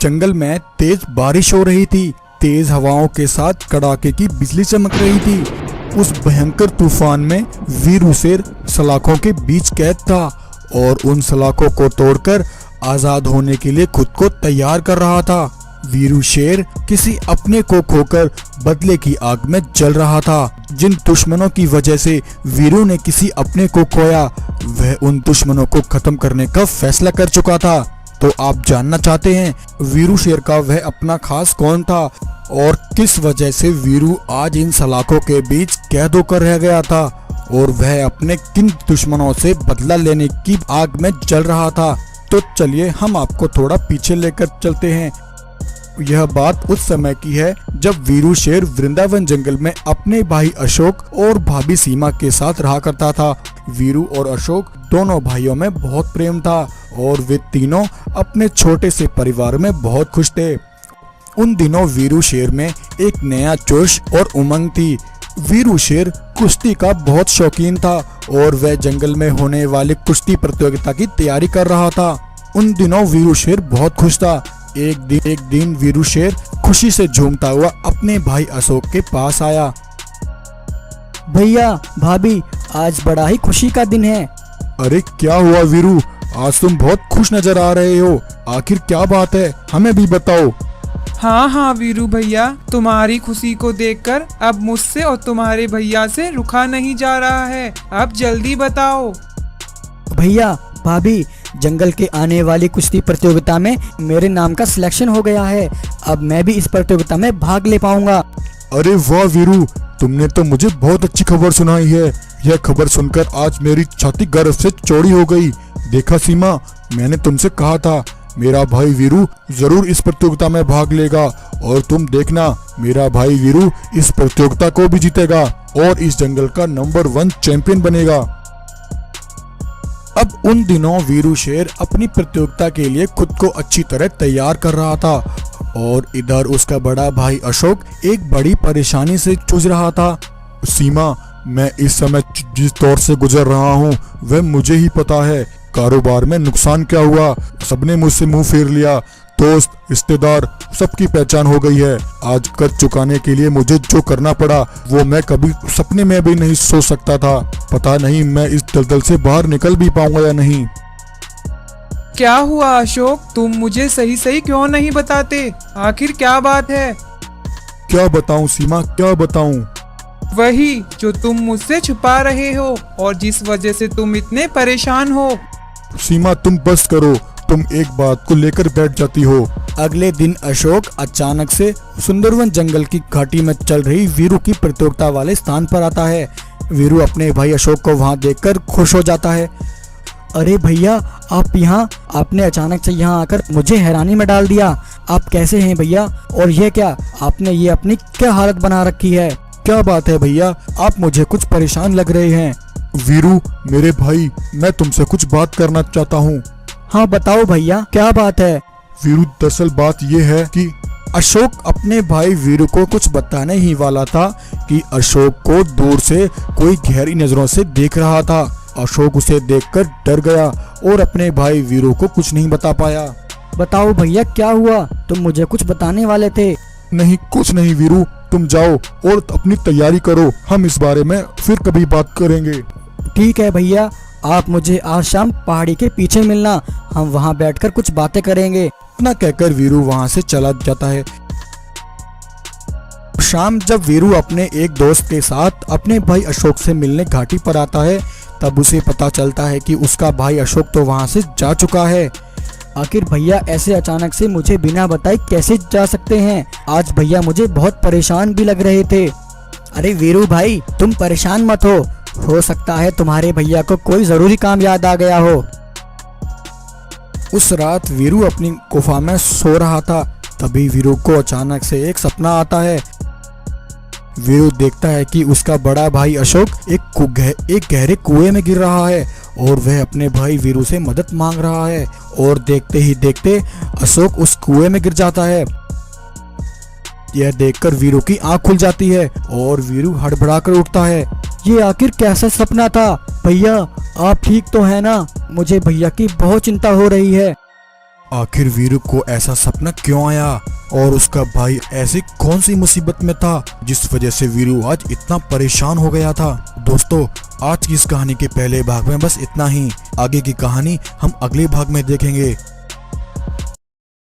जंगल में तेज बारिश हो रही थी। तेज हवाओं के साथ कड़ाके की बिजली चमक रही थी। उस भयंकर तूफान में वीरू शेर सलाखों के बीच कैद था और उन सलाखों को तोड़कर आजाद होने के लिए खुद को तैयार कर रहा था। वीरू शेर किसी अपने को खोकर बदले की आग में जल रहा था। जिन दुश्मनों की वजह से वीरू ने किसी अपने को खोया, वह उन दुश्मनों को खत्म करने का फैसला कर चुका था। तो आप जानना चाहते हैं वीरू शेर का वह अपना खास कौन था और किस वजह से वीरू आज इन सलाखों के बीच कैद होकर रह गया था और वह अपने किन दुश्मनों से बदला लेने की आग में जल रहा था। तो चलिए हम आपको थोड़ा पीछे लेकर चलते हैं। यह बात उस समय की है जब वीरू शेर वृंदावन जंगल में अपने भाई अशोक और भाभी सीमा के साथ रहा करता था। वीरू और अशोक दोनों भाइयों में बहुत प्रेम था और वे तीनों अपने छोटे से परिवार में बहुत खुश थे। उन दिनों वीरू शेर में एक नया जोश और उमंग थी। वीरू शेर कुश्ती का बहुत शौकीन था और वह जंगल में होने वाली कुश्ती प्रतियोगिता की तैयारी कर रहा था। उन दिनों वीरू शेर बहुत खुश था। एक दिन वीरू शेर खुशी से झूमता हुआ अपने भाई अशोक के पास आया। भैया भाभी, आज बड़ा ही खुशी का दिन है। अरे क्या हुआ वीरू, आज तुम बहुत खुश नजर आ रहे हो। आखिर क्या बात है, हमें भी बताओ। हाँ हाँ वीरू भैया, तुम्हारी खुशी को देखकर अब मुझसे और तुम्हारे भैया से रुका नहीं जा रहा है। अब जल्दी बताओ। भैया भाभी, जंगल के आने वाली कुश्ती प्रतियोगिता में मेरे नाम का सिलेक्शन हो गया है। अब मैं भी इस प्रतियोगिता में भाग ले पाऊंगा। अरे वाह वीरू, तुमने तो मुझे बहुत अच्छी खबर सुनाई है। यह खबर सुनकर आज मेरी छाती गर्व से चौड़ी हो गई। देखा सीमा, मैंने तुमसे कहा था मेरा भाई वीरू जरूर इस प्रतियोगिता में भाग लेगा और तुम देखना मेरा भाई वीरू इस प्रतियोगिता को भी जीतेगा और इस जंगल का नंबर 1 चैंपियन बनेगा। अब उन दिनों वीरू शेर अपनी प्रतियोगिता के लिए खुद को अच्छी तरह तैयार कर रहा था और इधर उसका बड़ा भाई अशोक एक बड़ी परेशानी से जूझ रहा था। सीमा, मैं इस समय जिस दौर से गुजर रहा हूँ वह मुझे ही पता है। कारोबार में नुकसान क्या हुआ, सबने मुझसे मुंह फेर लिया। दोस्त रिश्तेदार सबकी पहचान हो गई है। आज कर्ज चुकाने के लिए मुझे जो करना पड़ा वो मैं कभी सपने में भी नहीं सोच सकता था। पता नहीं मैं इस दलदल से बाहर निकल भी पाऊंगा या नहीं। क्या हुआ अशोक, तुम मुझे सही सही क्यों नहीं बताते? आखिर क्या बात है? क्या बताऊं सीमा, क्या बताऊं? वही जो तुम मुझसे छुपा रहे हो और जिस वजह से तुम इतने परेशान हो। सीमा तुम बस करो, तुम एक बात को लेकर बैठ जाती हो। अगले दिन अशोक अचानक से सुंदरवन जंगल की घाटी में चल रही वीरू की प्रतियोगिता वाले स्थान पर आता है। वीरू अपने भाई अशोक को वहां देखकर खुश हो जाता है। अरे भैया, आप यहाँ? आपने अचानक से यहाँ आकर मुझे हैरानी में डाल दिया। आप कैसे हैं भैया? और ये क्या, आपने ये अपनी क्या हालत बना रखी है? क्या बात है भैया, आप मुझे कुछ परेशान लग रहे हैं। वीरू मेरे भाई, मैं तुमसे कुछ बात करना चाहता हूँ। हाँ बताओ भैया, क्या बात है? वीरू दरअसल बात ये है कि अशोक अपने भाई वीरू को कुछ बताने ही वाला था कि अशोक को दूर से कोई गहरी नजरों से देख रहा था। अशोक उसे देखकर डर गया और अपने भाई वीरू को कुछ नहीं बता पाया। बताओ भैया, क्या हुआ? तुम मुझे कुछ बताने वाले थे। नहीं, कुछ नहीं वीरू, तुम जाओ और अपनी तैयारी करो। हम इस बारे में फिर कभी बात करेंगे। ठीक है भैया, आप मुझे आज शाम पहाड़ी के पीछे मिलना, हम वहाँ बैठकर कुछ बातें करेंगे। इतना कहकर वीरू वहाँ से चला जाता है। शाम जब वीरू अपने एक दोस्त के साथ अपने भाई अशोक से मिलने घाटी पर आता है तब उसे पता चलता है कि उसका भाई अशोक तो वहाँ से जा चुका है। आखिर भैया ऐसे अचानक से मुझे बिना बताए कैसे जा सकते हैं? आज भैया मुझे बहुत परेशान भी लग रहे थे। अरे वीरू भाई, तुम परेशान मत हो सकता है तुम्हारे भैया को कोई जरूरी काम याद आ गया हो। उस रात वीरू अपनी गुफा में सो रहा था। तभी वीरू को अचानक से एक सपना आता है। वीरू देखता है कि उसका बड़ा भाई अशोक एक गहरे कुएं में गिर रहा है और वह अपने भाई वीरू से मदद मांग रहा है और देखते ही देखते अशोक उस कुएं में गिर जाता है। यह देखकर वीरू की आंख खुल जाती है और वीरू हड़बड़ाकर उठता है। ये आखिर कैसा सपना था? भैया आप ठीक तो है ना? मुझे भैया की बहुत चिंता हो रही है। आखिर वीरू को ऐसा सपना क्यों आया और उसका भाई ऐसी कौन सी मुसीबत में था जिस वजह से वीरू आज इतना परेशान हो गया था। दोस्तों, आज की इस कहानी के पहले भाग में बस इतना ही। आगे की कहानी हम अगले भाग में देखेंगे।